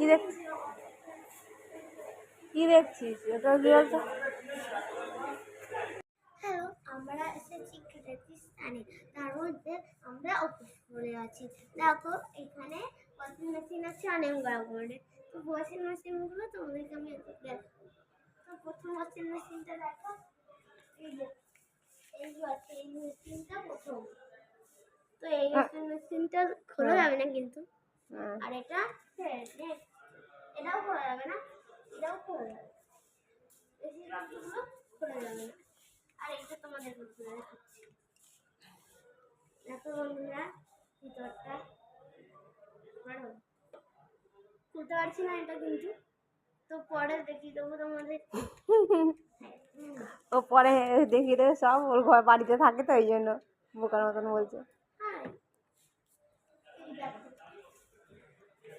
কি দেখছিস এটা কি বলতো? হ্যালো, আমরা এসেছি কাজাকিস্তানে। তার মধ্যে আমরা অফিস করে আছি। দেখো এখানে ওয়াশিং মেশিন আছে অনেক বড় করে। তো ওয়াশিং মেশিনগুলো তোমাদেরকে আমি দেখো। তো প্রথম ওয়াশিং মেশিনটা দেখো, এই যে এই মেশিনটা প্রথম। তো এই ওয়াশিং মেশিনটা খোলা যাবে না কিন্তু। আর এটা এটাও খোলা যাবে না, এটাও খোলা যাবে। বেশিরভাগগুলো খোলা যাবে না। আর এটা তোমাদের খুলে দেখাচ্ছি। দেখো বন্ধুরা, ভিতরটা খুলতে পারছি না এটা কিন্তু। তো পরে দেখিয়ে দেবো তোমাদের। ও পরে দেখিয়ে দেবে সব, ওর ঘর বাড়িতে থাকে তো এই জন্য বোকার মতন বলছে।